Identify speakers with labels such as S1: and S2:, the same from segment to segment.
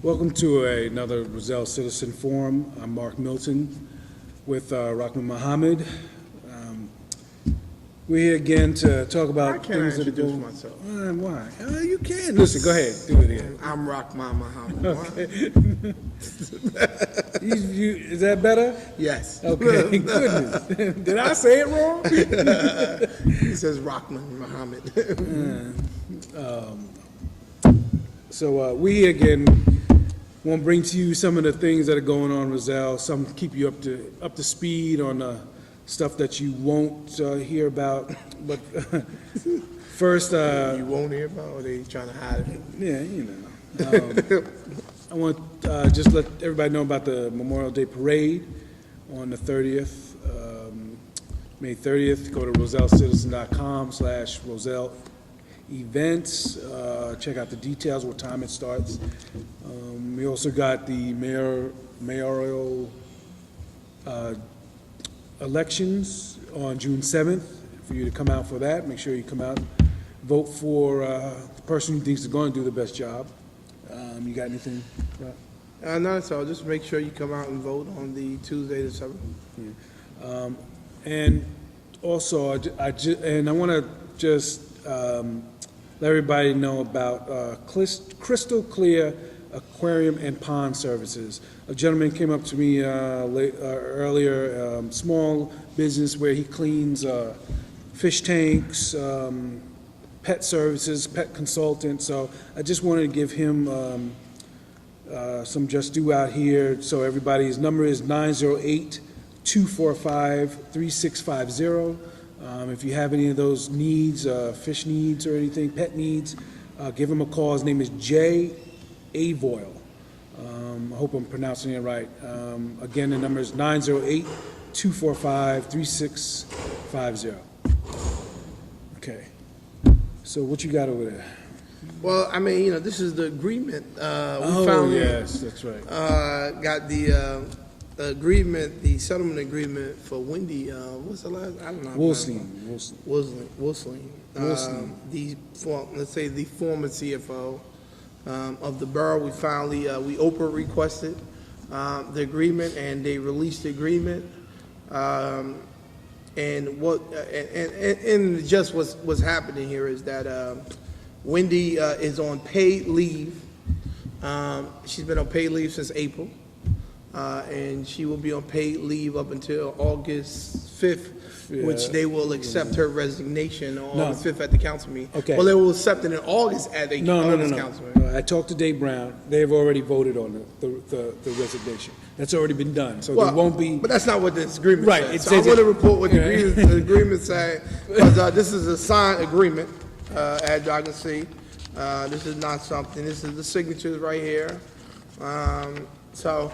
S1: Welcome to another Roselle Citizen Forum. I'm Mark Milton with Rahman Mohammed. We're here again to talk about things that are going.
S2: Myself?
S1: Why? You can. Listen, go ahead. Do it again.
S2: I'm Rahman Mohammed.
S1: Okay. Is that better?
S2: Yes.
S1: Okay, goodness. Did I say it wrong?
S2: He says Rahman Mohammed.
S1: So we here again want to bring to you some of the things that are going on in Roselle, some keep you up to speed on stuff that you won't hear about. But first,
S2: You won't hear about, or they trying to hide it?
S1: yeah, you know, I want just let everybody know about the Memorial Day Parade on the 30th, May 30th. Go to rosellcitizen.com/Roselle events. Check out the details, what time it starts. We also got the mayoral elections on June 7th for you to come out for that. Make sure you come out, vote for the person who thinks is going to do the best job. You got anything? Right?
S2: No, so just make sure you come out and vote on the Tuesday the 7th.
S1: Yeah. And also, I want to just let everybody know about Crystal Clear Aquarium and Pond Services. A gentleman came up to me earlier, small business where he cleans fish tanks, pet services, pet consultant. So I just wanted to give him some just due out here. So everybody, his number is 908-245-3650. If you have any of those needs, fish needs or anything, pet needs, give him a call. His name is Jay Avoyle. I hope I'm pronouncing it right. Again, the number is 908-245-3650. Okay. So what you got over there?
S2: Well, I mean, this is the agreement. We
S1: yes, that's right.
S2: Got the agreement, the settlement agreement for Wendy. What's the last? I don't know.
S1: Wolstein.
S2: Let's say the former CFO of the borough. We finally we Oprah requested the agreement, and they released the agreement. And just what's happening here is that Wendy is on paid leave. She's been on paid leave since April. And she will be on paid leave up until August 5th, which they will accept her resignation on August 5th at the council meeting.
S1: Okay.
S2: Well, they will accept it in August at the council meeting.
S1: I talked to Dave Brown. They've already voted on the resignation. That's already been done. So there won't be.
S2: But that's not what this agreement
S1: right,
S2: says.
S1: So
S2: I want to report what the agreement says, because this is a signed agreement, as y'all can see. This is not something. This is the signatures right here. So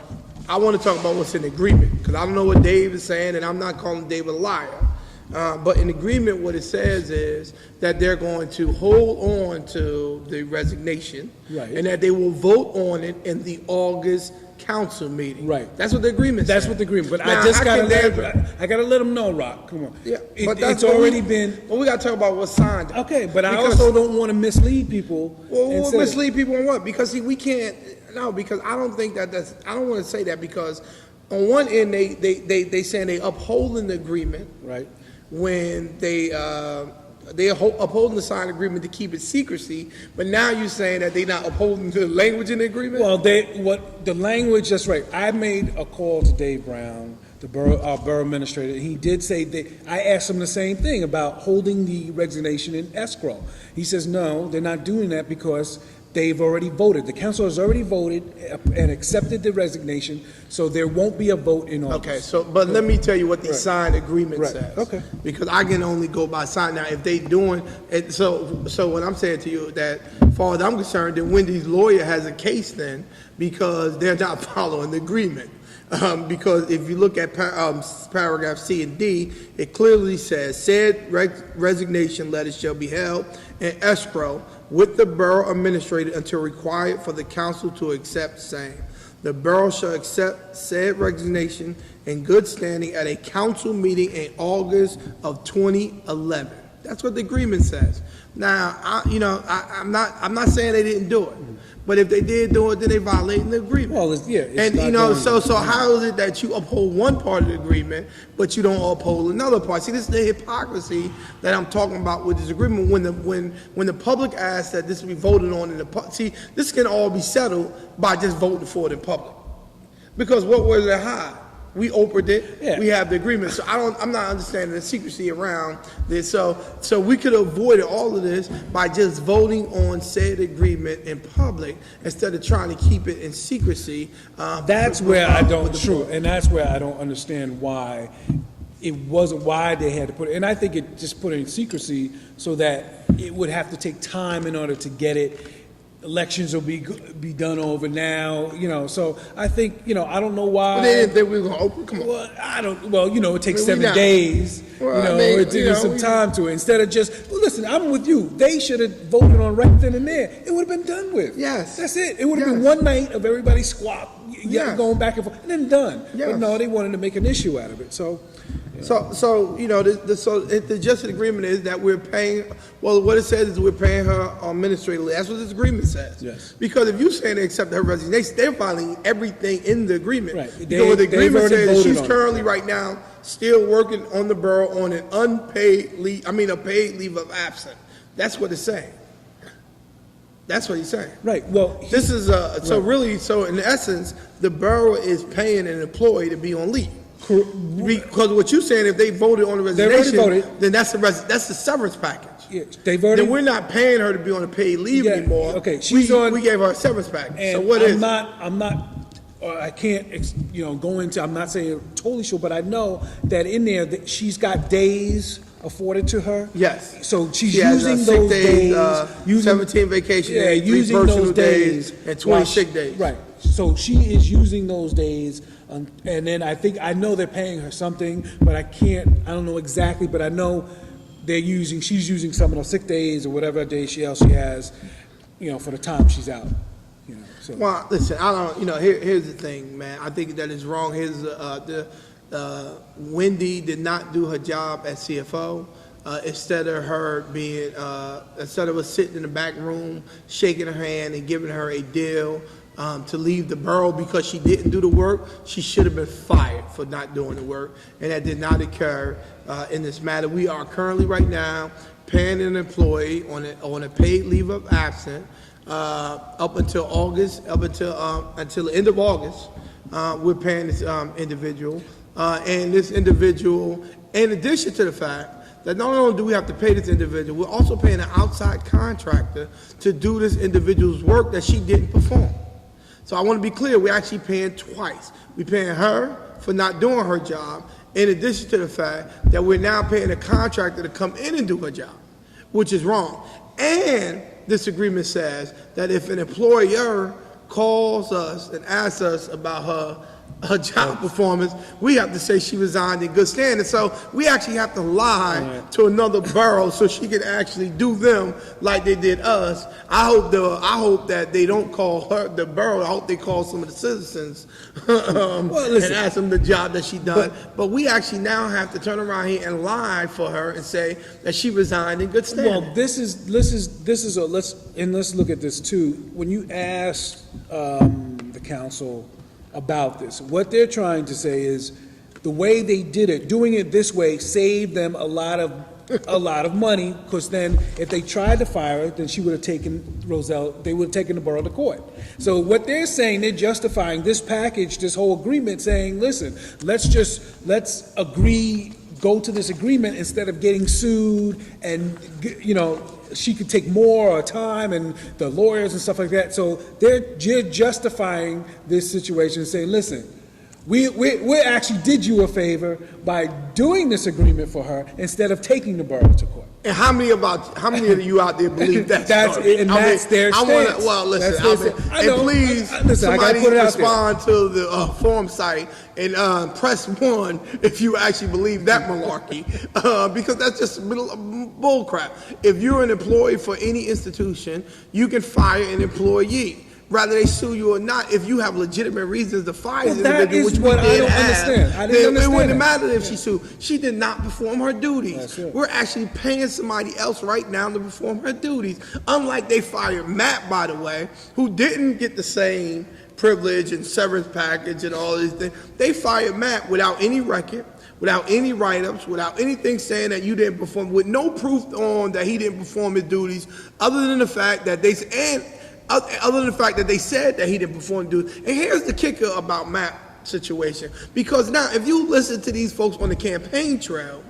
S2: I want to talk about what's in agreement, because I don't know what Dave is saying, and I'm not calling Dave a liar. But in agreement, what it says is that they're going to hold on to the resignation,
S1: right,
S2: and that they will vote on it in the August council meeting.
S1: Right.
S2: That's what the agreement says.
S1: That's what the agreement. But
S2: now,
S1: I just got to let them know, Rock. Come on.
S2: Yeah,
S1: but it's already been.
S2: Well, we got to talk about what's signed.
S1: Okay, but I also don't want to mislead people.
S2: Well, we'll mislead people on what? Because see, we can't. No, because I don't think that's. I don't want to say that, because on one end they saying they upholding the agreement,
S1: right? When
S2: they upholding the signed agreement to keep it secrecy, but now you're saying that they're not upholding the language in the agreement.
S1: Well, the language. That's right. I made a call to Dave Brown, our borough administrator. He did say that I asked him the same thing about holding the resignation in escrow. He says no, they're not doing that because they've already voted. The council has already voted and accepted the resignation, so there won't be a vote in August.
S2: Okay, but let me tell you what the signed agreement says.
S1: Okay.
S2: Because I can only go by sign. Now, if they doing it, so what I'm saying to you, that as far as I'm concerned, then Wendy's lawyer has a case then, because they're not following the agreement. Because if you look at paragraph C and D, it clearly says, said resignation letter shall be held in escrow with the borough administrator until required for the council to accept same. The borough shall accept said resignation in good standing at a council meeting in August of 2011. That's what the agreement says. Now, I'm not saying they didn't do it, but if they did do it, then they violating the agreement.
S1: Well, it's
S2: And,
S1: not going-
S2: so how is it that you uphold one part of the agreement, but you don't uphold another part? See, this is the hypocrisy that I'm talking about with this agreement. When the public asks that this be voted on in the see, this can all be settled by just voting for it in public. Because what was it hide? We opened it.
S1: Yeah.
S2: We have the agreement. So I'm not understanding the secrecy around this. So we could avoid all of this by just voting on said agreement in public instead of trying to keep it in secrecy.
S1: That's where I don't, true, and that's where I don't understand why it wasn't, why they had to put it, and I think it just put it in secrecy so that it would have to take time in order to get it. Elections will be done over now, so I think, I don't know why.
S2: But they didn't think we were going to open, come on.
S1: Well, it takes 7 days, there's some time to it. Instead of just, listen, I'm with you. They should have voted on right then and there. It would have been done with.
S2: Yes.
S1: That's it. It would have been one night of everybody going back and forth, and then done.
S2: Yes.
S1: But no, they wanted to make an issue out of it, so.
S2: The just agreement is that we're paying, well, what it says is we're paying her administratively. That's what this agreement says.
S1: Yes.
S2: Because if you saying they accept her resignation, they're violating everything in the agreement.
S1: Right.
S2: Because what the agreement says is she's
S1: on it.
S2: currently right now still working on the borough on an unpaid leave, a paid leave of absence. That's what it's saying. That's what he's saying.
S1: Right, well.
S2: This is, so in essence, the borough is paying an employee to be on leave. Because what you're saying, if they voted on the resignation, then that's the severance package.
S1: Yeah, they voted.
S2: Then we're not paying her to be on a paid leave anymore.
S1: Okay,
S2: we gave her a severance package.
S1: And
S2: so what is?
S1: I can't, go into. I'm not saying totally sure, but I know that in there that she's got days afforded to her.
S2: Yes.
S1: So she's
S2: she has,
S1: using
S2: sick
S1: those
S2: days,
S1: using
S2: 17 vacation days, 3
S1: using
S2: personal
S1: those
S2: days, and 20 sick days.
S1: Right. So she is using those days, and then I know they're paying her something, but I don't know exactly, but I know she's using some of those sick days or whatever days else she has, for the time she's out. So.
S2: Well, listen, I don't. Here's the thing, man. I think that is wrong. Wendy did not do her job as CFO. Instead of us sitting in the back room, shaking her hand and giving her a deal to leave the borough because she didn't do the work, she should have been fired for not doing the work, and that did not occur in this matter. We are currently right now paying an employee on a paid leave of absence up until August, until the end of August. We're paying this individual, and this individual, in addition to the fact that not only do we have to pay this individual, we're also paying an outside contractor to do this individual's work that she didn't perform. So I want to be clear, we're actually paying twice. We're paying her for not doing her job, in addition to the fact that we're now paying a contractor to come in and do her job, which is wrong. And this agreement says that if an employer calls us and asks us about her job performance, we have to say she resigned in good standing. So we actually have to lie to another borough so she can actually do them like they did us. I hope that they don't call her the borough. I hope they call some of the citizens and ask them the job that she done. But we actually now have to turn around here and lie for her and say that she resigned in good standing.
S1: Well, let's look at this too. When you ask the council about this, what they're trying to say is the way they did it, doing it this way, saved them a lot of money, because then if they tried to fire her, then she would have taken Roselle, they would have taken the borough to court. So what they're saying, they're justifying this package, this whole agreement, saying, listen, let's agree, go to this agreement instead of getting sued, and she could take more time and the lawyers and stuff like that. So they're justifying this situation, saying, listen, we actually did you a favor by doing this agreement for her instead of taking the borough to court.
S2: And how many of you out there believe that?
S1: That's their stance.
S2: Somebody respond to the forum site and press 1 if you actually believe that malarkey, because that's just bull crap. If you're an employee for any institution, you can fire an employee. whether they sue you or not, if you have legitimate reasons to fire
S1: Well,
S2: this
S1: that
S2: individual,
S1: is
S2: which we
S1: what I
S2: did
S1: don't
S2: have,
S1: understand. I didn't
S2: then
S1: understand
S2: it wouldn't
S1: that.
S2: matter if she sued. She did not perform her duties.
S1: That's it.
S2: We're actually paying somebody else right now to perform her duties. Unlike they fired Matt, by the way, who didn't get the same privilege and severance package and all these things. They fired Matt without any record, without any write-ups, without anything saying that you didn't perform, with no proof on that he didn't perform his duties, other than the fact that they said that he didn't perform duties. And here's the kicker about Matt situation, because now if you listen to these folks on the campaign trail,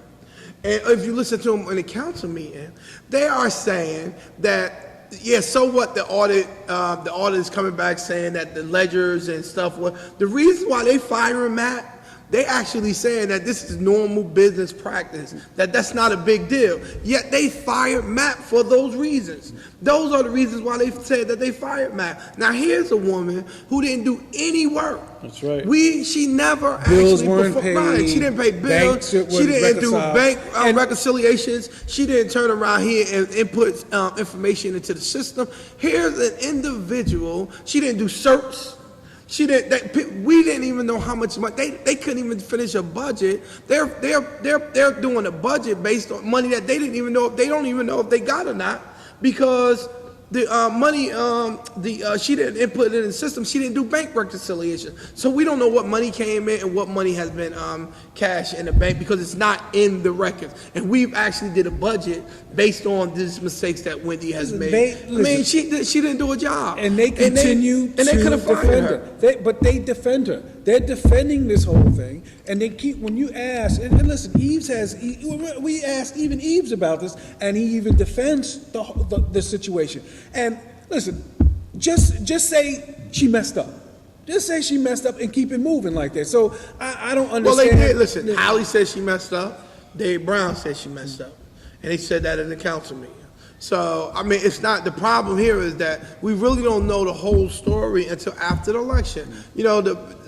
S2: and if you listen to them in the council meeting, they are saying that, yeah, so what, the audit is coming back saying that the ledgers and stuff, the reason why they firing Matt, they actually saying that this is normal business practice, that's not a big deal. Yet they fired Matt for those reasons. Those are the reasons why they said that they fired Matt. Now here's a woman who didn't do any work.
S1: That's right.
S2: She never
S1: Bills
S2: actually
S1: weren't
S2: performed.
S1: paid.
S2: Right. She didn't pay bills. She didn't do bank reconciliations. She didn't turn around here and input information into the system. Here's an individual. She didn't do certs. She didn't. We didn't even know how much money. They couldn't even finish a budget. They're doing a budget based on money that they didn't even know. They don't even know if they got or not, because the money she didn't input it in the system. She didn't do bank reconciliation, so we don't know what money came in and what money has been cashed in the bank, because it's not in the records. And we've actually did a budget based on these mistakes that Wendy has made. She didn't do a job,
S1: and they continue to
S2: defend
S1: her. But they defend her. They're defending this whole thing, and they keep, when you ask, and listen, we asked even Eves about this, and he even defends the situation. And listen, just say she messed up. Just say she messed up and keep it moving like that. So I don't understand.
S2: Well, they did. Listen, Holly said she messed up. Dave Brown said she messed up. And they said that in the council meeting. So, I mean, it's not, the problem here is that we really don't know the whole story until after the election. You know,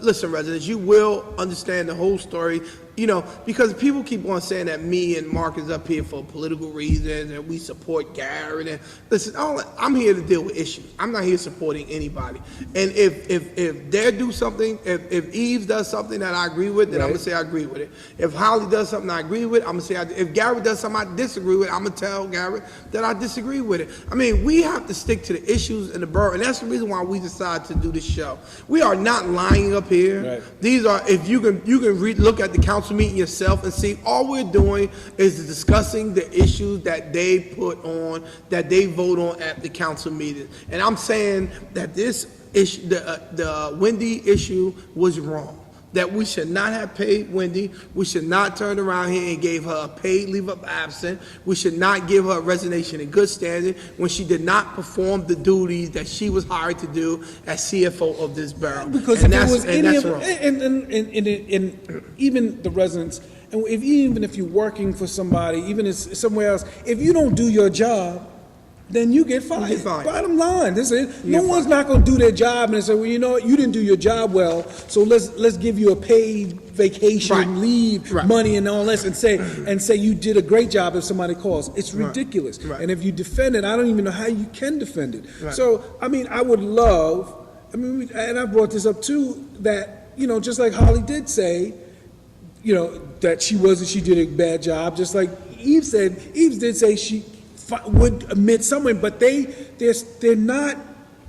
S2: listen, residents, you will understand the whole story, you know, because people keep on saying that me and Mark is up here for political reasons and we support Garrett. And listen, I'm here to deal with issues. I'm not here supporting anybody. And if they do something, if Eve does something that I agree with, then I'm going to say I agree with it. If Holly does something I agree with, I'm going to say, if Garrett does something I disagree with, I'm going to tell Garrett that I disagree with it. I mean, we have to stick to the issues in the borough, and that's the reason why we decided to do this show. We are not lying up here. Right. These are, if you can look at the council meeting yourself and see, all we're doing is discussing the issues that they put on, that they vote on at the council meeting. And I'm saying that this issue, the Wendy issue, was wrong. That we should not have paid Wendy. We should not turn around here and gave her a paid leave of absence. We should not give her a resignation in good standing when she did not perform the duties that she was hired to do as CFO of this borough.
S1: Because
S2: and
S1: if
S2: that's,
S1: it was
S2: and
S1: any
S2: that's
S1: of,
S2: wrong.
S1: and even the residents, and even if you're working for somebody, even if somewhere else, if you don't do your job, then you get fired.
S2: You get fired.
S1: Bottom line, no one's not going to do their job and say, well, you know what, you didn't do your job well, so let's give you a paid vacation, leave, money, and all this, and say you did a great job if somebody calls. It's ridiculous. And if you defend it, I don't even know how you can defend it. So, I mean, I would love, and I brought this up too, that, you know, just like Holly did say, you know, that she did a bad job, just like Eve did say she would admit someone, but they're not,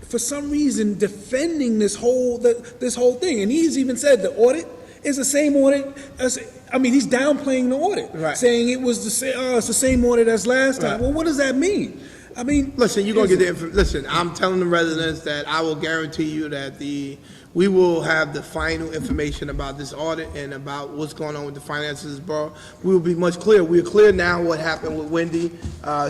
S1: for some reason, defending this whole thing. And he's even said the audit is the same audit as, I mean, he's downplaying the audit, saying it was it's the same audit as last time. Well, what does that mean? I mean,
S2: listen, you're gonna get the information. Listen, I'm telling the residents that I will guarantee you that we will have the final information about this audit and about what's going on with the finances of this borough. We will be much clearer. We're clear now what happened with Wendy.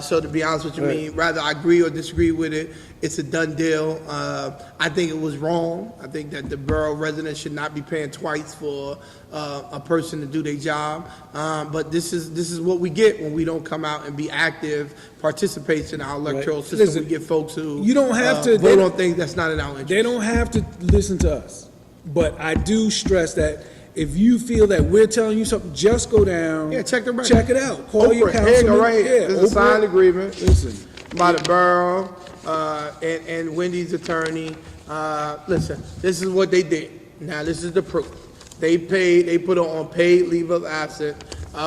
S2: So to be honest with you, rather I agree or disagree with it, it's a done deal. I think it was wrong. I think that the borough residents should not be paying twice for a person to do their job. But this is what we get when we don't come out and be active participants in our electoral system.
S1: Listen,
S2: we get folks who
S1: you don't have to
S2: vote on things that's not in our interest.
S1: They don't have to listen to us. But I do stress that if you feel that we're telling you something, just go down.
S2: Yeah, check the record.
S1: Check it out. Call your councilman.
S2: Here you go, right here. There's a signed agreement.
S1: Listen,
S2: by the borough and Wendy's attorney Listen, this is what they did. Now, this is the proof. They put her on paid leave of absence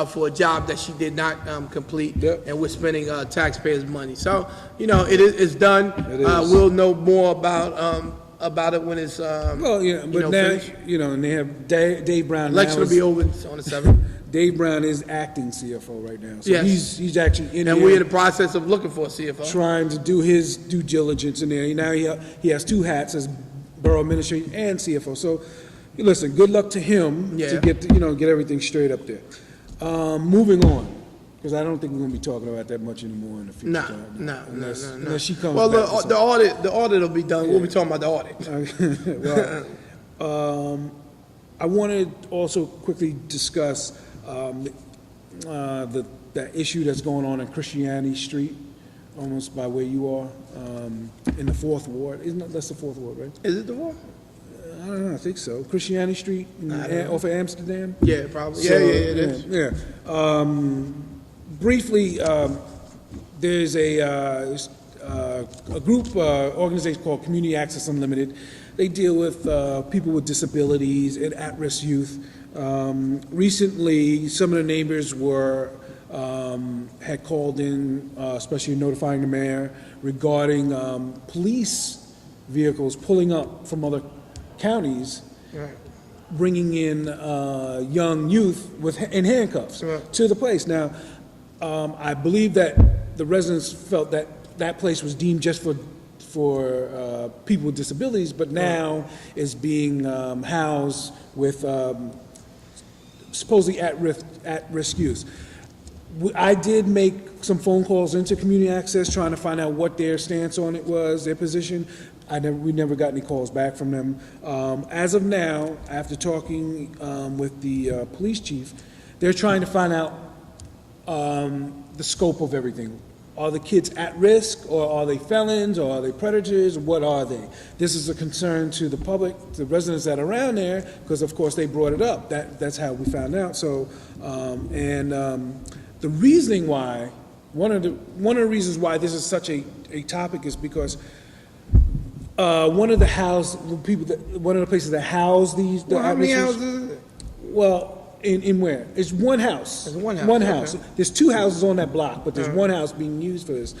S2: for a job that she did not complete,
S1: Yep.
S2: and we're spending taxpayers' money. So, it's done.
S1: It is.
S2: We'll know more about it when it's,
S1: Well, yeah, but now,
S2: finished.
S1: and they have Dave Brown now.
S2: Election will be over on the 7th.
S1: Dave Brown is acting CFO right now. So
S2: Yes.
S1: he's actually in
S2: And we're in
S1: here
S2: the process of looking for a CFO.
S1: trying to do his due diligence in there. Now he has two hats as borough administrator and CFO. So, listen, good luck to him to
S2: Yeah.
S1: get, get everything straight up there. Moving on, because I don't think we're going to be talking about that much anymore in the future.
S2: No.
S1: Unless she comes
S2: Well,
S1: back.
S2: the audit will be done. We'll be talking about the audit.
S1: Well, I want to also quickly discuss that issue that's going on in Christianity Street, almost by where you are, in the 4th Ward. That's the 4th Ward, right?
S2: Is it the one?
S1: I don't know, I think so. Christianity Street, off of Amsterdam?
S2: Yeah, probably.
S1: So,
S2: It is.
S1: Yeah. Briefly, there's a group, organization called Community Access Unlimited. They deal with people with disabilities and at-risk youth. Recently, some of the neighbors had called in, especially notifying the mayor, regarding police vehicles pulling up from other counties,
S2: Right.
S1: bringing in young youth in handcuffs
S2: Right.
S1: to the place. Now, I believe that the residents felt that that place was deemed just for people with disabilities, but now is being housed with supposedly at-risk youth. I did make some phone calls into Community Access trying to find out what their stance on it was, their position. We never got any calls back from them. As of now, after talking with the police chief, they're trying to find out the scope of everything. Are the kids at risk, or are they felons, or are they predators? What are they? This is a concern to the public, the residents that are around there, because of course they brought it up. That's how we found out. So, the reasoning why, one of the reasons why this is such a topic is because one of the places that house these,
S2: Well, how many
S1: at-risk
S2: houses is it?
S1: well, in where? It's one house.
S2: It's one house,
S1: One
S2: okay.
S1: house. There's two houses on that block, but there's one house being used for this.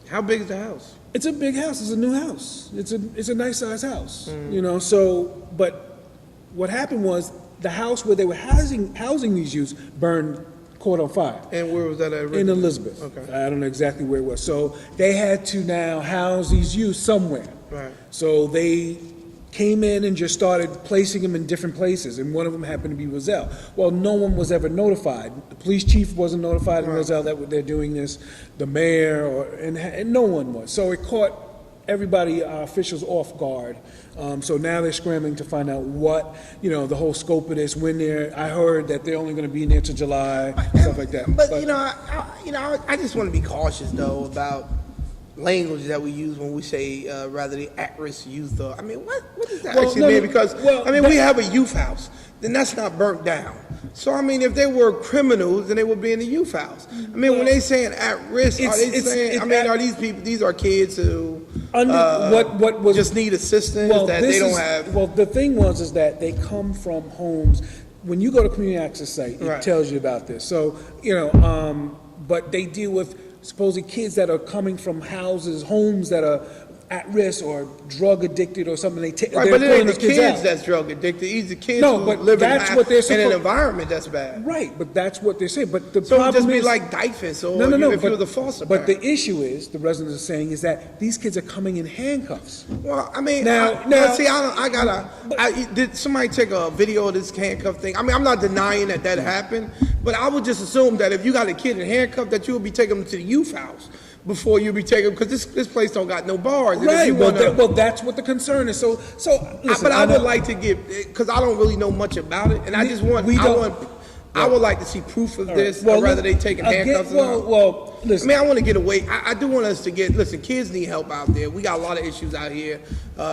S2: How big is the house?
S1: It's a big house. It's a new house. It's a nice size house.
S2: Mm.
S1: So, but what happened was the house where they were housing these youths caught on fire.
S2: And where was that at?
S1: In Elizabeth.
S2: Okay.
S1: I don't know exactly where it was. So they had to now house these youth somewhere.
S2: Right.
S1: So they came in and just started placing them in different places, and one of them happened to be Roselle. Well, no one was ever notified. The police chief wasn't notified in Roselle that they're doing this, the mayor, and no one was. So it caught everybody, officials off guard. So now they're scrambling to find out what, the whole scope of this, I heard that they're only going to be in there till July, stuff like that.
S2: But I just want to be cautious though about language that we use when we say rather the at-risk youth. What does that actually mean? Because we have a youth house, then that's not burnt down. So if they were criminals, then they would be in the youth house. When they saying at risk, are they saying? Are these people? These are kids who just need assistance that they don't have.
S1: Well, the thing is that they come from homes. When you go to Community Access site, it tells you about this. So but they deal with supposedly kids that are coming from homes that are at risk or drug addicted or something.
S2: But it ain't the kids that's drug addicted. These are kids who live in an environment that's bad.
S1: Right, but that's what they're saying. But the
S2: so
S1: problem
S2: it would just be
S1: is,
S2: like DIFUS or if you were the foster
S1: parent. But
S2: parent.
S1: the issue is, the residents are saying, is that these kids are coming in handcuffs.
S2: Well, did somebody take a video of this handcuff thing? I'm not denying that happened, but I would just assume that if you got a kid in handcuffs, that you would be taking them to the youth house before you be taking, because this place don't got no bars. And
S1: right. Well, that's what the concern is. So listen,
S2: but I would like to get, because I don't really know much about it, and I I would like to see proof of this,
S1: Well,
S2: rather they taking handcuffs.
S1: Well,
S2: I
S1: listen.
S2: mean, I want to get away. I do want us to listen, kids need help out there. We got a lot of issues out here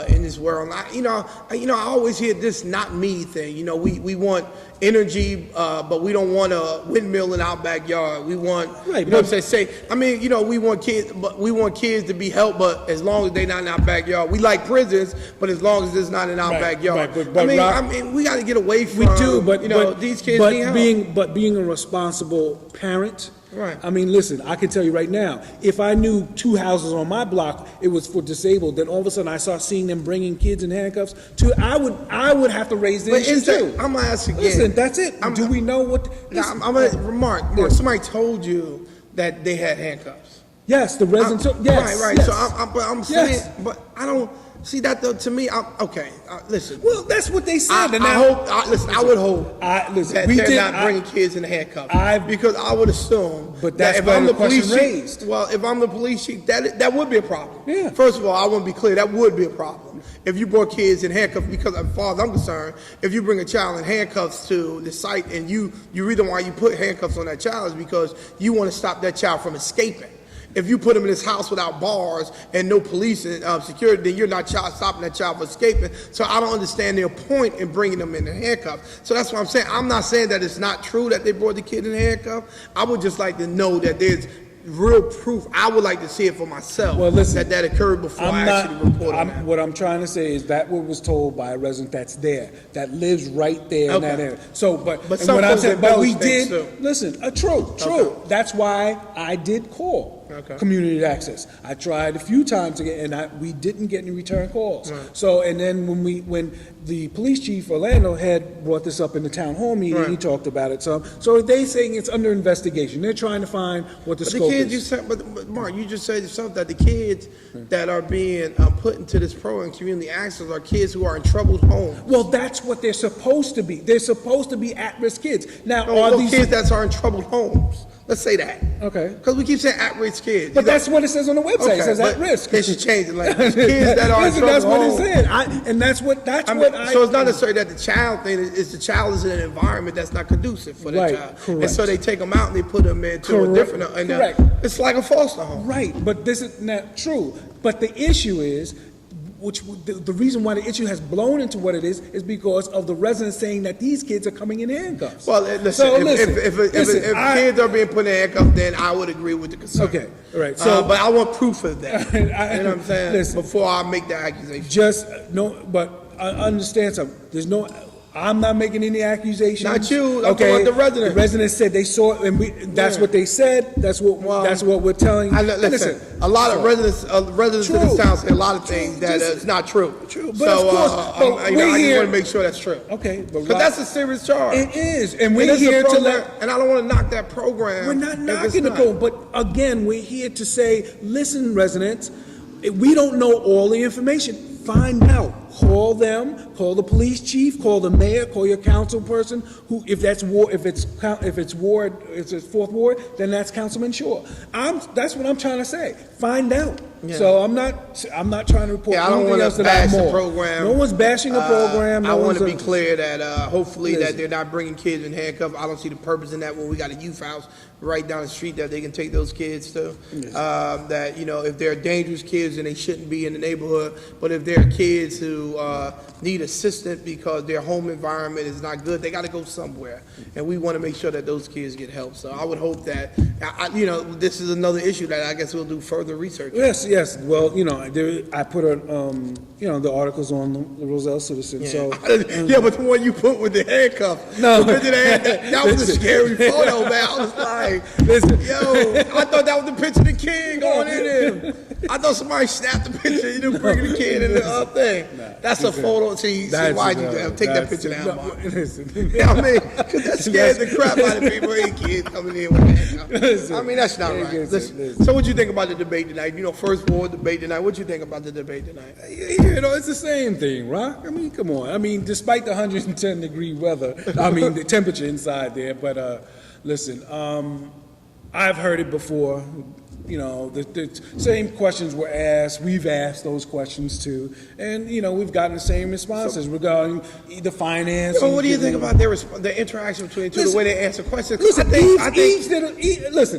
S2: in this world. I always hear this "not me" thing. We want energy, but we don't want a windmill in our backyard. We want,
S1: Right,
S2: you know what I'm saying? We want kids, but we want kids to be helped, but as long as they're not in our backyard. We like prisons, but as long as it's not in our backyard.
S1: Right, but Rob,
S2: we got to get away from.
S1: we do, but
S2: these kids need help.
S1: Being a responsible parent.
S2: Right.
S1: I mean, listen, I can tell you right now, if I knew 2 houses on my block, it was for disabled, then all of a sudden I start seeing them bringing kids in handcuffs, I would have to raise the issue too.
S2: I'm going to ask again.
S1: Listen, that's it. Do we know what?
S2: I'm going to remark. Somebody told you that they had handcuffs.
S1: Yes, the residents. Yes.
S2: Right.
S1: Yes.
S2: So I'm saying, but I don't see that though. To me, okay. Listen.
S1: Well, that's what they said.
S2: I would hope that they're not bringing kids in handcuffs. Because I would assume
S1: that if I'm the police chief,
S2: if I'm the police chief, that would be a problem.
S1: Yeah.
S2: First of all, I want to be clear, that would be a problem. If you brought kids in handcuffs, because as far as I'm concerned, if you bring a child in handcuffs to the site and you reason why you put handcuffs on that child is because you want to stop that child from escaping. If you put him in his house without bars and no police and security, then you're not stopping that child from escaping. So I don't understand their point in bringing them in the handcuffs. So that's what I'm saying. I'm not saying that it's not true that they brought the kid in handcuffs. I would just like to know that there's real proof. I would like to see it for myself.
S1: Well, listen,
S2: that occurred before I actually report on that.
S1: What I'm trying to say is that what was told by a resident that's there, that lives right there in that area. So, but
S2: some
S1: what I'm
S2: folks
S1: saying, but we did
S2: too.
S1: listen. True.
S2: Okay.
S1: That's why I did call community access. I tried a few times to get, and we didn't get any return calls.
S2: Right.
S1: So, and then when the police chief Orlando had brought this up in the town hall meeting, he talked about it. So they saying it's under investigation. They're trying to find what the scope is.
S2: You said, but Mark, you just said yourself that the kids that are being put into this program, community access, are kids who are in troubled homes.
S1: Well, that's what they're supposed to be. They're supposed to be at-risk kids. Now,
S2: are these kids that are in troubled homes? Let's say that.
S1: Okay.
S2: Because we keep saying at-risk kids.
S1: But that's what it says on the website. It says at-risk.
S2: They should change the language. Kids that are in troubled
S1: that's what
S2: homes.
S1: it said. And that's what
S2: So it's not necessarily that the child thing is the child is in an environment that's not conducive for the child.
S1: Correct.
S2: And so they take them out and they put them into a different.
S1: Correct.
S2: It's like a foster home.
S1: Right. But this is not true. But the issue is, the reason why the issue has blown into what it is because of the residents saying that these kids are coming in handcuffs.
S2: Well, listen, if kids are being put in handcuffs, then I would agree with the concern.
S1: Okay, all right. So,
S2: but I want proof of that. You know what I'm saying?
S1: Listen,
S2: before I make the accusation.
S1: But I understand something. I'm not making any accusations.
S2: Not you. I'm talking about the residents.
S1: The residents said they saw it, and that's what they said. That's what we're telling you.
S2: Listen, a lot of residents in this town say a lot of things that is not true.
S1: True, but of course,
S2: I just want to make sure that's true.
S1: Okay,
S2: because that's a serious charge.
S1: It is, and we're here to
S2: and I don't want to knock that program.
S1: We're not knocking the program, but again, we're here to say, listen, residents, we don't know all the information. Find out. Call them. Call the police chief. Call the mayor. Call your council person. Who, if it's fourth ward, then that's Councilman Shaw. That's what I'm trying to say. Find out. Yeah. So I'm not trying to report.
S2: Yeah, I don't want to bash the program.
S1: No one's bashing the program.
S2: I want to be clear that hopefully that they're not bringing kids in handcuffs. I don't see the purpose in that when we got a youth house right down the street that they can take those kids to. Yes. That if they're dangerous kids and they shouldn't be in the neighborhood, but if they're kids who need assistance because their home environment is not good, they got to go somewhere, and we want to make sure that those kids get help. So I would hope that this is another issue that I guess we'll do further research.
S1: Yes. Well, I put the articles on the Roselle Citizen.
S2: Yeah.
S1: So
S2: but the one you put with the handcuff, that was a scary photo, man. I was like, I thought that was the picture of the kid going in there. I thought somebody snapped the picture. You didn't bring the kid in the thing. That's a photo. See why'd you take that picture down, Mark?
S1: Listen.
S2: I mean, because that scares the crap out of people. Hey, kids coming in with handcuffs. I mean, that's not right. Listen. So what you think about the debate tonight? First ward debate tonight. What you think about the debate tonight?
S1: It's the same thing, Rock. I mean, come on. I mean, despite the 110-degree weather, the temperature inside there. But listen, I've heard it before. You know, the same questions were asked. We've asked those questions too, and you know, we've gotten the same responses regarding the finance.
S2: Well, what do you think about the interaction between the two, the way they answer questions?
S1: Listen,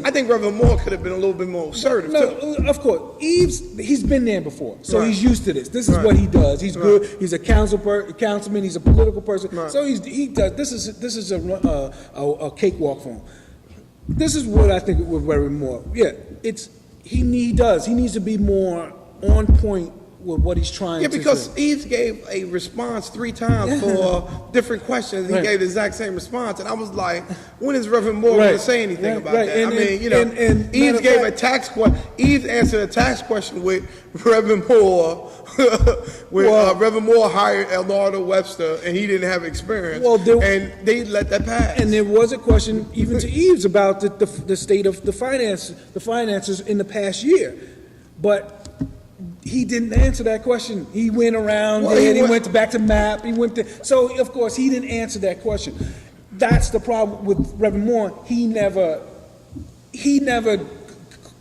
S2: I think Reverend Moore could have been a little bit more assertive.
S1: No, of course, he's been there before, so he's used to this. This is what he does. He's good. He's a councilman. He's a political person. So he does. This is a cakewalk for him. This is what I think with Reverend Moore. Yeah, he needs to be more on point with what he's trying to say. Yeah,
S2: because Eves gave a response 3 times for different questions. He gave the exact same response, and I was like, when is Reverend Moore going to say anything about that? And Eves gave a tax question. Eves answered a tax question with Reverend Moore. Reverend Moore hired Elnardo Webster, and he didn't have experience. And they let that pass.
S1: And there was a question even to Eves about the state of the finances in the past year, but he didn't answer that question. He went around he went back to MAP. So of course he didn't answer that question. That's the problem with Reverend Moore. He never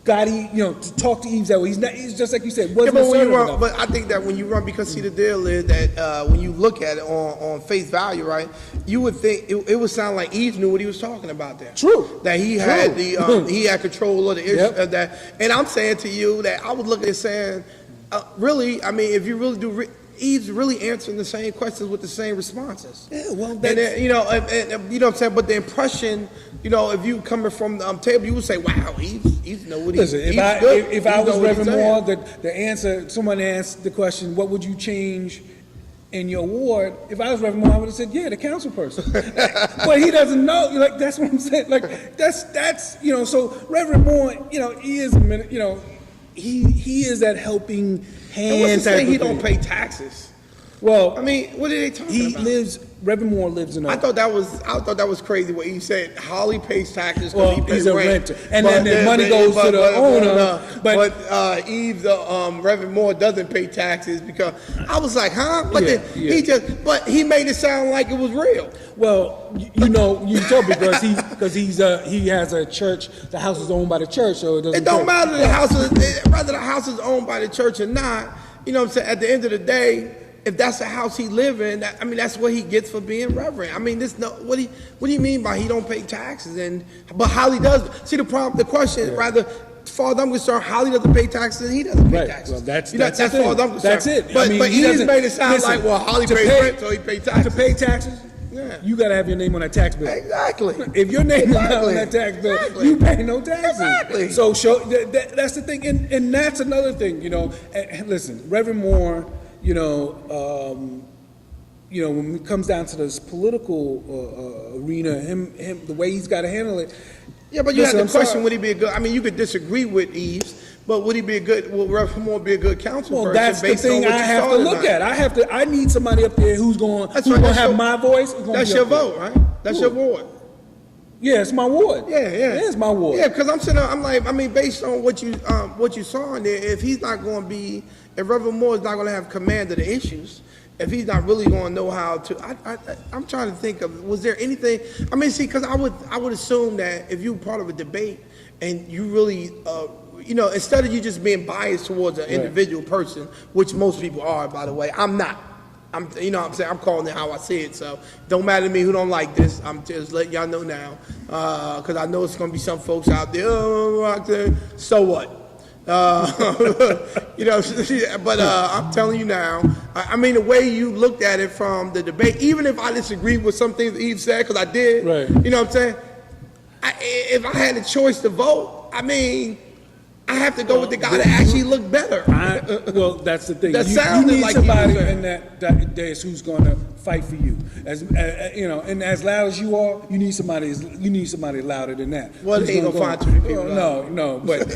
S1: got to talk to Eves that way. He's just like you said.
S2: But I think that when you run, because see, the deal is that when you look at it on face value, right, you would think it would sound like Eves knew what he was talking about there.
S1: True.
S2: That he had he had control of the issue of that. And I'm saying to you that I would look at it saying, really, I mean, if you really do. Eve's really answering the same questions with the same responses.
S1: Yeah, well,
S2: and then, you know what I'm saying. But the impression, if you coming from the table, you would say, "Wow, Eve's know what he's."
S1: Listen, if I was Reverend Moore, the answer, someone asked the question, "What would you change in your ward?" If I was Reverend Moore, I would have said, "Yeah, the council person." But he doesn't know. Like that's what I'm saying. Like that's So Reverend Moore, he is he is that helping hand.
S2: And what's to say he don't pay taxes?
S1: Well,
S2: I mean, what are they talking about?
S1: Reverend Moore lives in a...
S2: I thought that was crazy what he said. Holly pays taxes because he pays
S1: he's a
S2: rent.
S1: renter. And then the money goes to the owner.
S2: But Eve, Reverend Moore doesn't pay taxes because... I was like, huh? But he made it sound like it was real.
S1: Well, you told because he has a church. The house is owned by the church, so it doesn't...
S2: It don't matter whether the house is owned by the church or not. You know what I'm saying? At the end of the day, if that's the house he live in, that's what he gets for being reverend. I mean, what do you mean by he don't pay taxes? But Holly does. See, the question, rather, as far as I'm concerned, Holly doesn't pay taxes and he doesn't pay taxes.
S1: Well, that's
S2: as far as I'm concerned.
S1: That's it.
S2: But he just made it sound like, well, Holly pays rent, so he pays taxes.
S1: To pay taxes, you got to have your name on that tax bill.
S2: Exactly.
S1: If your name is not on that tax bill, you pay no taxes.
S2: Exactly.
S1: So that's the thing, and that's another thing. And listen, Reverend Moore. When it comes down to this political arena, him, the way he's got to handle it.
S2: Yeah, but you have to question, would he be a good? I mean, you could disagree with Eves, but would Reverend Moore be a good council person?
S1: That's the thing I have to look at. I need somebody up there who's going to have my voice.
S2: That's your vote, right? That's your ward.
S1: Yeah, it's my ward.
S2: Yeah.
S1: It is my ward.
S2: Yeah, because I'm sitting. I'm like, based on what you saw in there, if he's not going to be, if Reverend Moore is not going to have command of the issues, if he's not really going to know how to, I'm trying to think of, was there anything? I mean, see, because I would assume that if you're part of a debate and you really, instead of you just being biased towards an individual person, which most people are, by the way, I'm not. I'm saying, I'm calling it how I see it. So don't matter to me who don't like this. I'm just letting y'all know now, because I know it's going to be some folks out there. Oh, so what? But I'm telling you now. I mean, the way you looked at it from the debate, even if I disagree with some things that Eve said, because I did.
S1: Right.
S2: You know what I'm saying? If I had a choice to vote, I have to go with the guy that actually looked better.
S1: That's the thing.
S2: That
S1: you need
S2: like
S1: somebody in that days who's going to fight for you. And as loud as you are, you need somebody louder than that.
S2: Well, they ain't gonna find too many people.
S1: No. But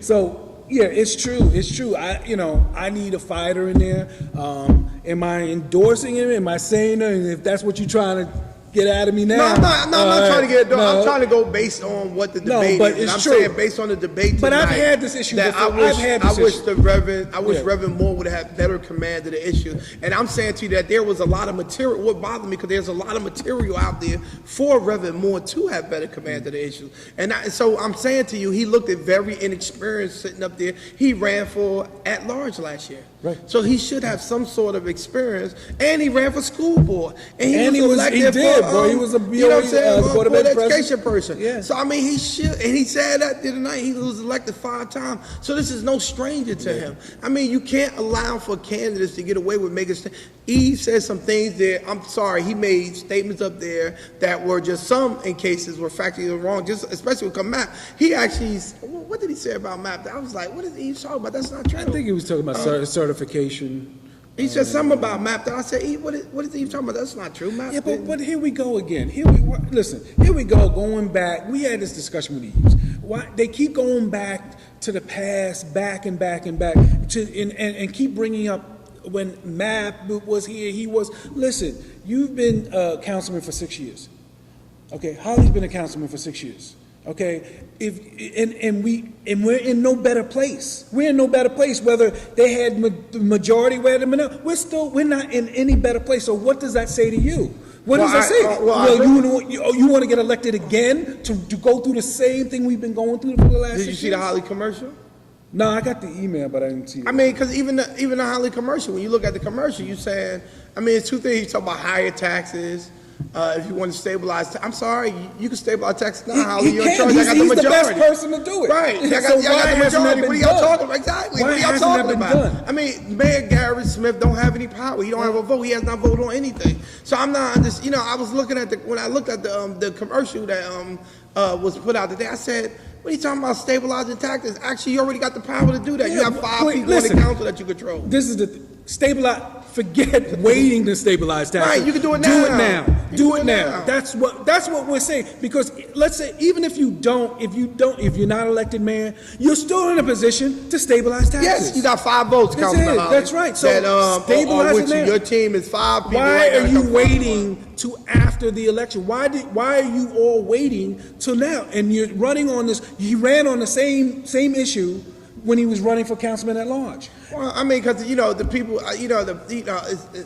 S1: so yeah, it's true. I need a fighter in there. Am I endorsing him? Am I saying it? And if that's what you're trying to get out of me now.
S2: No, I'm not trying to get it done.
S1: No.
S2: I'm trying to go based on what the debate
S1: but
S2: is. And
S1: it's
S2: I'm
S1: true.
S2: saying based on the debate tonight.
S1: But I've had this issue
S2: that
S1: before.
S2: I wish
S1: Yeah.
S2: Reverend Moore would have better command of the issue. And I'm saying to you that there was a lot of material. What bothered me, because there's a lot of material out there for Reverend Moore to have better command of the issue. So I'm saying to you, he looked at very inexperienced sitting up there. He ran for at large last year.
S1: Right.
S2: So he should have some sort of experience. And he ran for school board. And he was elected
S1: he did,
S2: for,
S1: bro. He was a
S2: you know what I'm saying,
S1: Board of
S2: board
S1: Ed
S2: education
S1: president.
S2: person.
S1: Yeah.
S2: So I mean, he should, and he said that the other night. He was elected 5 times. So this is no stranger to him. I mean, you can't allow for candidates to get away with making. He said some things that, I'm sorry, he made statements up there that were just, some in cases were factually wrong. Just especially with MAP. He actually, what did he say about MAP? I was like, what is he talking about? That's not true.
S1: I think he was talking about certification.
S2: He said something about MAP that I said, what is he talking about? That's not true. MAP.
S1: Yeah, but here we go again. Listen, here we go, going back. We had this discussion with Eves. Why they keep going back to the past, back and back and back, and keep bringing up when MAP was here. He was. Listen, you've been a councilman for 6 years. Okay, Holly's been a councilman for 6 years. Okay, we're in no better place. We're in no better place. Whether they had the majority, whether we're not in any better place. So what does that say to you? What does that say? You want to get elected again to go through the same thing we've been going through for the last 6 years?
S2: Did you see the Holly commercial?
S1: No, I got the email, but I didn't see it.
S2: I mean, because even the Holly commercial, when you look at the commercial, you saying, I mean, it's two things. You talk about higher taxes. If you want to stabilize, I'm sorry, you can stabilize taxes now. Holly, you're in charge. I got the majority.
S1: He's the best person to do it.
S2: Right. I got the majority. What are y'all talking about? Exactly. What are y'all talking about? I mean, Mayor Garrett Smith don't have any power. He don't have a vote. He has not voted on anything. So I'm not just, I was looking at when I looked at the commercial that was put out today, I said, what are you talking about stabilizing taxes? Actually, you already got the power to do that. You have 5 people on the council that you control.
S1: This is the stabilize. Forget waiting to stabilize taxes.
S2: Right, you can do it now.
S1: Do it now. That's what we're saying. Because let's say even if you're not elected mayor, you're still in a position to stabilize taxes.
S2: Yes, you got 5 votes, Councilman Holly.
S1: That's right. So stabilize it now.
S2: Your team is 5 people.
S1: Why are you waiting to after the election? Why are you all waiting till now? And you're running on this. He ran on the same issue when he was running for councilman at large.
S2: Well, I mean, because the people,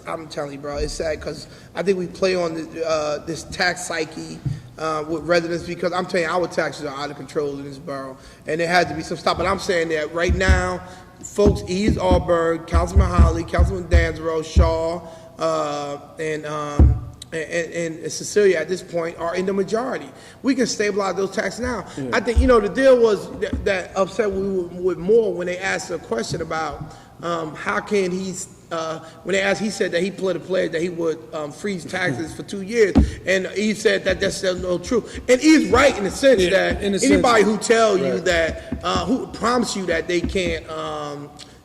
S2: I'm telling you, bro, it's sad because I think we play on this tax psyche with residents, because I'm telling you, our taxes are out of control in this borough, and there has to be some stop. But I'm saying that right now, folks, East Auburn, Councilman Holly, Councilman Dansborough, Shaw, and Cecilia at this point are in the majority. We can stabilize those taxes now. Yeah. I think, the deal was that upset with Moore when they asked a question about how can when they asked, he said that he put a pledge that he would freeze taxes for 2 years, and he said that that's still no true. And he's right in the sense that anybody who tell you that, who promise you that they can't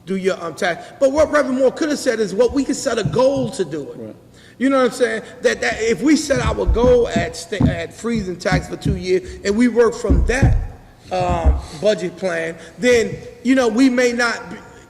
S2: do your tax. But what Reverend Moore could have said is, what we could set a goal to do it. Right. You know what I'm saying? That if we set our goal at freezing tax for 2 years, and we work from that budget plan, then we may not.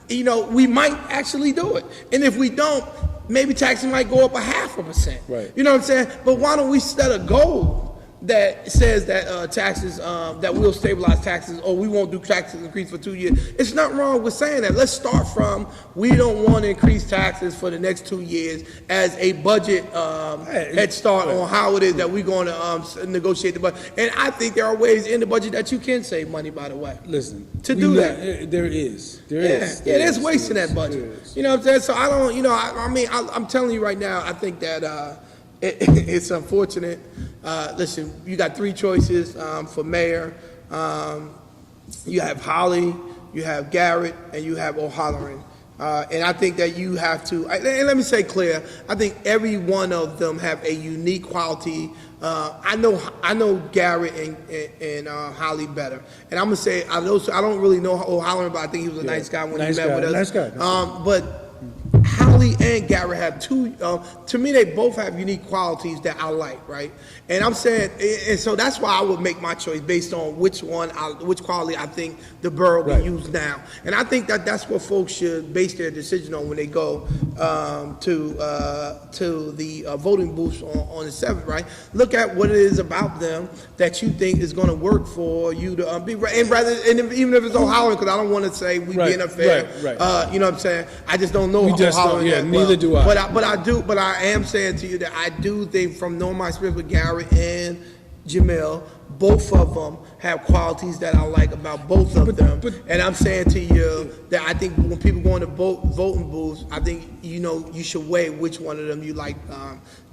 S2: We might actually do it. And if we don't, maybe taxes might go up 0.5%.
S1: Right.
S2: You know what I'm saying? But why don't we set a goal that says that taxes, that we'll stabilize taxes, or we won't do taxes increase for 2 years? It's nothing wrong with saying that. Let's start from, we don't want to increase taxes for the next 2 years as a budget head start on how it is that we're going to negotiate the budget. And I think there are ways in the budget that you can save money, by the way.
S1: Listen,
S2: to do that.
S1: There is.
S2: There's waste in that budget. You know what I'm saying? So I don't, I'm telling you right now, I think that it's unfortunate. Listen, you got 3 choices for mayor. You have Holly, you have Garrett, and you have O'Halloran. And I think that you have to, and let me say clear, I think every one of them have a unique quality. I know Garrett and Holly better. And I'm going to say, I don't really know O'Halloran, but I think he was a nice guy when he met with us.
S1: Nice guy.
S2: But how Holly and Gary have two, to me, they both have unique qualities that I like, right? And I'm saying, and so that's why I would make my choice based on which quality I think the borough can use now. And I think that that's what folks should base their decision on when they go to the voting booths on the 7th, right? Look at what it is about them that you think is going to work for you to be, and even if it's O'Halloran, because I don't want to say we being unfair, you know what I'm saying? I just don't know O'Halloran that well.
S1: Neither do I.
S2: But I am saying to you that I do think, from knowing my experience with Gary and Jamil, both of them have qualities that I like about both of them. And I'm saying to you that I think when people go into voting booths, I think, you should weigh which one of them you like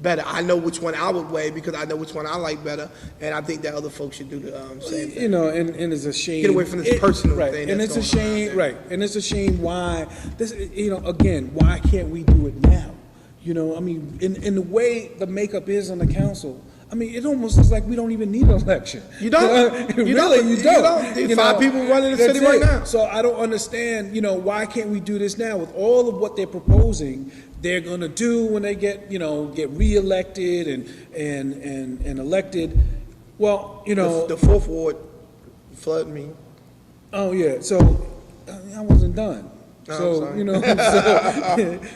S2: better. I know which one I would weigh because I know which one I like better, and I think that other folks should do the same thing.
S1: And it's a shame.
S2: Get away from this personal thing.
S1: And it's a shame, and it's a shame why this, again, why can't we do it now? I mean, in the way the makeup is on the council, I mean, it almost is like we don't even need an election.
S2: You don't. You don't. There's 5 people running the city right now.
S1: So I don't understand, why can't we do this now with all of what they're proposing? They're going to do when they get reelected and elected. Well,
S2: the 4th Ward flood me.
S1: Oh yeah. So I wasn't done.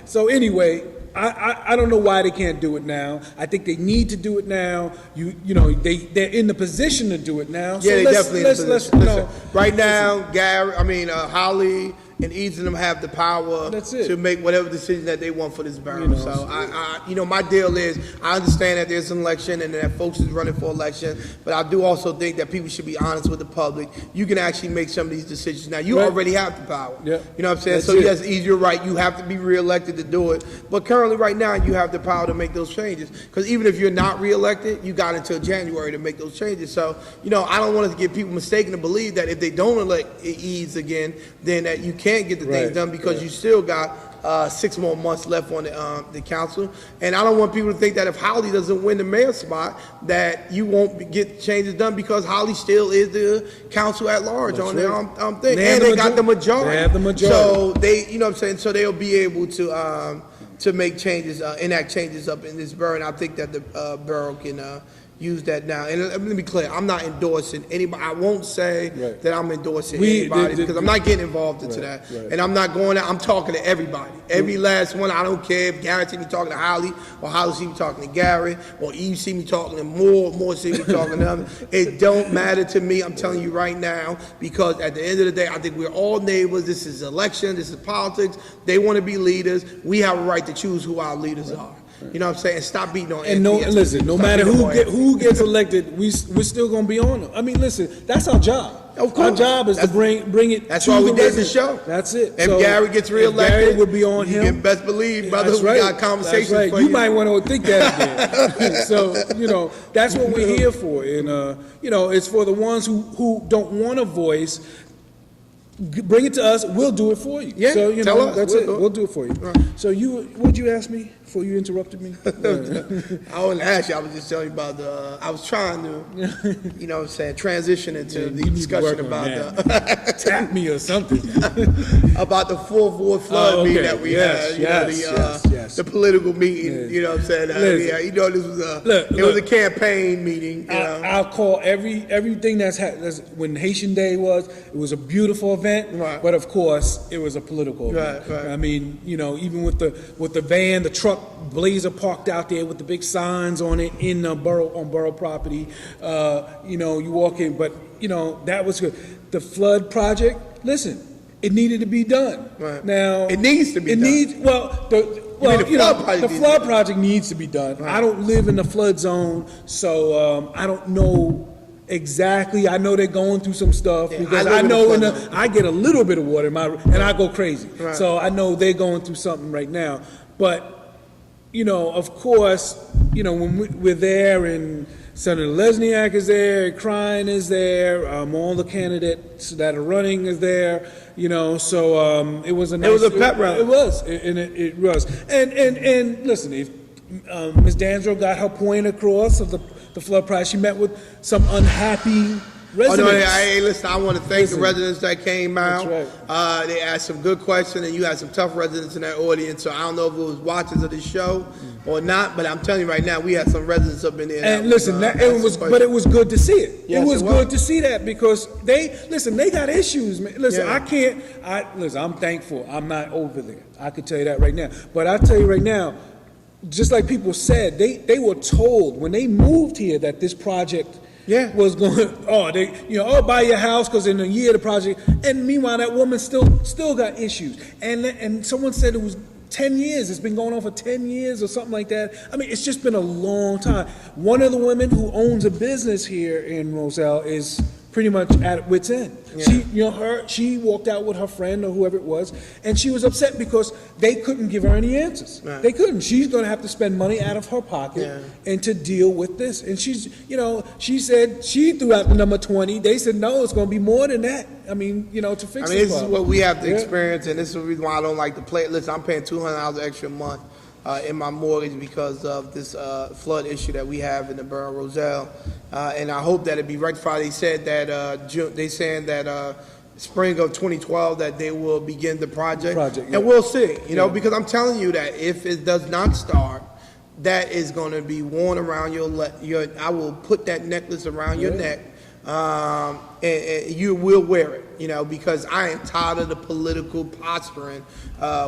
S1: So anyway. I don't know why they can't do it now. I think they need to do it now. They're in the position to do it now.
S2: So yeah, they definitely in the position. Listen, right now, Holly and each of them have the power to make whatever decision that they want for this borough. So my deal is, I understand that there's an election and that folks is running for election, but I do also think that people should be honest with the public. You can actually make some of these decisions now. You already have the power.
S1: Yeah.
S2: You know what I'm saying? Yes, you're right. You have to be reelected to do it. But currently, right now, you have the power to make those changes. Because even if you're not reelected, you got until January to make those changes. So, I don't want to get people mistaken to believe that if they don't elect Eads again, then that you can't get the things done because you still got 6 more months left on the council. And I don't want people to think that if Holly doesn't win the mayor spot, that you won't get changes done because Holly still is the council at large on their thing. And they got the majority.
S1: They have the majority.
S2: So they, you know what I'm saying? So they'll be able to make changes, enact changes up in this borough. And I think that the borough can use that now. And let me be clear, I'm not endorsing anybody. I won't say that I'm endorsing anybody because I'm not getting involved into that. And I'm not going out, I'm talking to everybody. Every last one. I don't care if Gary see me talking to Holly, or Holly see me talking to Gary, or Eve see me talking to Moore see me talking to them. It don't matter to me, I'm telling you right now, because at the end of the day, I think we're all neighbors. This is election, this is politics. They want to be leaders. We have a right to choose who our leaders are. You know what I'm saying? Stop beating on
S1: and no matter who gets elected, we're still gonna be on them. I mean, listen, that's our job.
S2: Of course.
S1: Our job is to bring it.
S2: That's
S1: to
S2: why we
S1: the
S2: did the
S1: resident.
S2: show.
S1: That's it.
S2: If Gary gets reelected,
S1: Gary would be on him.
S2: You can best believe, brother,
S1: That's
S2: we got conversations
S1: that's right.
S2: for you.
S1: You might want to think that again. So that's what we're here for, and it's for the ones who don't want a voice. Bring it to us. We'll do it for you.
S2: Yeah,
S1: so
S2: tell us.
S1: That's it. We'll do it for you. Right. So what'd you ask me before you interrupted me?
S2: I wouldn't ask you. I was just telling you about I was trying to, transition into the discussion about
S1: tap me or something
S2: about the 4th Ward flood meeting that we had. The political meeting. You know what I'm saying? This was it was a campaign meeting.
S1: I'll call everything that's when Haitian Day was. It was a beautiful event, but of course it was a political event.
S2: Right.
S1: I mean, even with the van, the truck blazer parked out there with the big signs on it in the borough property. You walk in, but that was good. The flood project. Listen, it needed to be done.
S2: Right.
S1: Now
S2: it needs to be done.
S1: The flood project needs to be done. Right. I don't live in the flood zone, so I don't know exactly. I know they're going through some stuff because I know I get a little bit of water in and I go crazy. Right. So I know they're going through something right now. But of course, when we're there and Senator Lesniak is there, Crine is there, all the candidates that are running is there, so it was a nice...
S2: It was a pep rally.
S1: It was, and it was. And listen, if Ms. Dandro got her point across of the flood price, she met with some unhappy residents.
S2: Hey, listen, I want to thank the
S1: Listen.
S2: residents that came out.
S1: That's
S2: They asked some good questions, and you had some tough residents in that audience. So I don't know if it was watchers of the show or not, but I'm telling you right now, we had some residents up in there.
S1: And listen, but it was good to see it.
S2: Yes,
S1: it was
S2: it
S1: good
S2: was.
S1: to see that because they got issues, man. Listen,
S2: Yeah.
S1: listen, I'm thankful. I'm not over there. I could tell you that right now. But I tell you right now, just like people said, they were told when they moved here that this project was going, buy your house because in a year the project, and meanwhile that woman still got issues. And someone said it was 10 years. It's been going on for 10 years or something like that. I mean, it's just been a long time. One of the women who owns a business here in Roselle is pretty much at wit's end.
S2: Yeah.
S1: She walked out with her friend or whoever it was, and she was upset because they couldn't give her any answers.
S2: Right.
S1: They couldn't. She's going to have to spend money out of her pocket and to deal with this. And she said she threw out the number 20. They said no, it's going to be more than that. I mean, to fix
S2: this
S1: problem.
S2: is what we have to experience, and this is the reason why I don't like to play. Listen, I'm paying $200 extra a month in my mortgage because of this flood issue that we have in the borough of Roselle, and I hope that it be rectified. They said that spring of 2012 that they will begin the project, and we'll see. Because I'm telling you that if it does not start, that is going to be worn around your. I will put that necklace around your neck. And you will wear it, because I am tired of the political posturing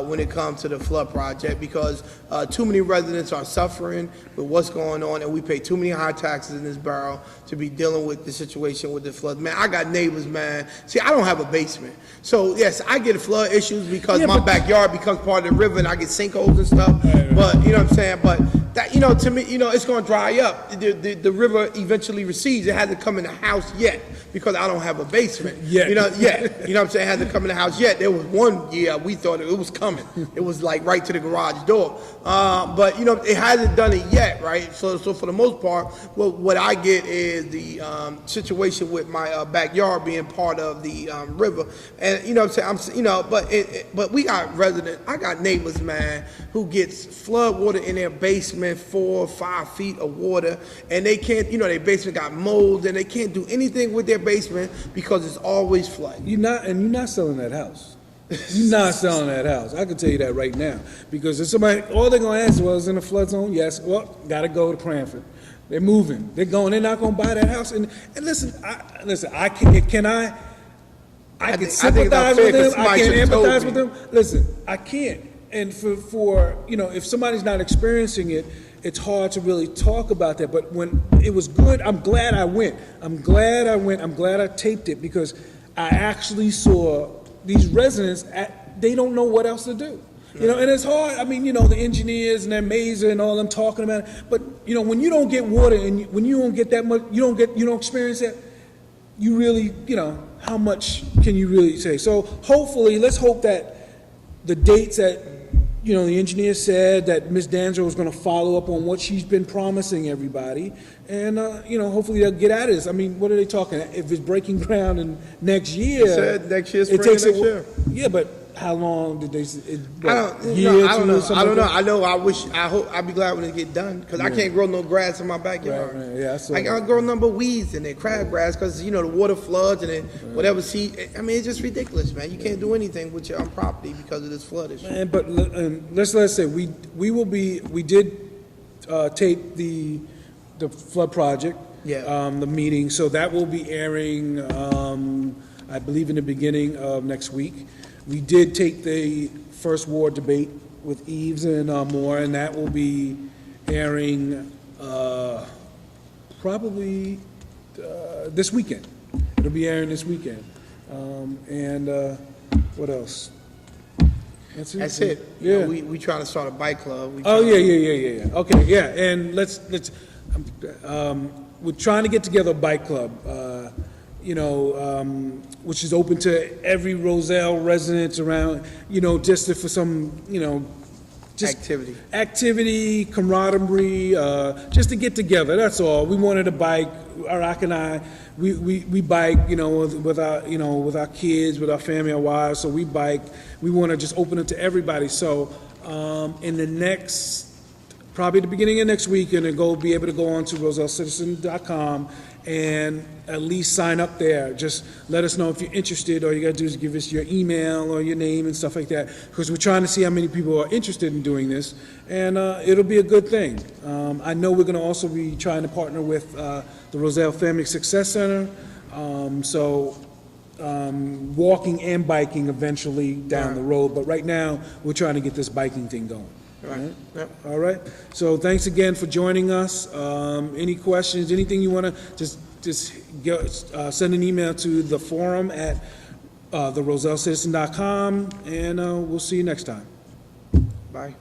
S2: when it comes to the flood project, because too many residents are suffering with what's going on, and we pay too many high taxes in this borough to be dealing with the situation with the flood. Man, I got neighbors, man. See, I don't have a basement. So, yes, I get flood issues because my backyard becomes part of the river and I get sinkholes and stuff. But, you know what I'm saying? But that, to me, it's going to dry up. The river eventually recedes. It hasn't come in the house yet because I don't have a basement. You know what I'm saying? It hasn't come in the house yet. There was one year we thought it was coming. It was like right to the garage door. But, it hasn't done it yet, right? So for the most part, what I get is the situation with my backyard being part of the river. And, what I'm saying? But we got I got neighbors, man, who gets flood water in their basement, 4 or 5 feet of water, and they can't, their basement got mold, and they can't do anything with their basement because it's always flooding.
S1: You're not selling that house. You're not selling that house. I can tell you that right now. Because if somebody, all they're going to ask was in a flood zone, yes, well, got to go to Cranford. They're moving. They're not going to buy that house. And listen, I can sympathize with them. I can empathize with them. Listen, I can't. And for if somebody's not experiencing it, it's hard to really talk about that. But when it was good, I'm glad I went. I'm glad I taped it because I actually saw these residents, they don't know what else to do. And it's hard. I mean, the engineers and their Mesa and all them talking about it. But, when you don't get water and when you don't get that much, you don't experience that, you really, how much can you really say? So hopefully, let's hope that the dates that, the engineer said that Ms. Danzo was going to follow up on what she's been promising everybody. And, hopefully they'll get at this. I mean, what are they talking? If it's breaking ground in next year.
S2: They said next year, spring next year.
S1: Yeah, but how long did they?
S2: I don't know. I'd be glad when it get done because I can't grow no grass in my backyard.
S1: Right. Yeah,
S2: I can't grow number of weeds and then crabgrass because the water floods and then whatever seed. I mean, it's just ridiculous, man. You can't do anything with your own property because of this flood issue.
S1: Man, but let's say we did tape the flood project.
S2: Yeah.
S1: The meeting, so that will be airing. I believe in the beginning of next week. We did take the first ward debate with Eves and Moore, and that will be airing probably this weekend. It'll be airing this weekend. And what else? That's it. Yeah.
S2: We trying to start a bike club.
S1: Yeah. Okay, yeah, and let's we're trying to get together a bike club. Which is open to every Roselle resident around, just for some, activity, camaraderie, just to get together. That's all. We wanted a bike. Arak and I, we bike, with our kids, with our family, our wives. So we bike. We want to just open it to everybody. So in the next probably the beginning of next week, and then be able to go on to rosellcitizen.com and at least sign up there. Just let us know if you're interested. All you got to do is give us your email or your name and stuff like that, because we're trying to see how many people are interested in doing this, and it'll be a good thing. I know we're going to also be trying to partner with the Roselle Family Success Center, walking and biking eventually down the road, but right now, we're trying to get this biking thing going.
S2: Right. Yep.
S1: All right. So thanks again for joining us. Any questions, anything you want to just send an email to the forum at therosellcitizen.com, and we'll see you next time. Bye.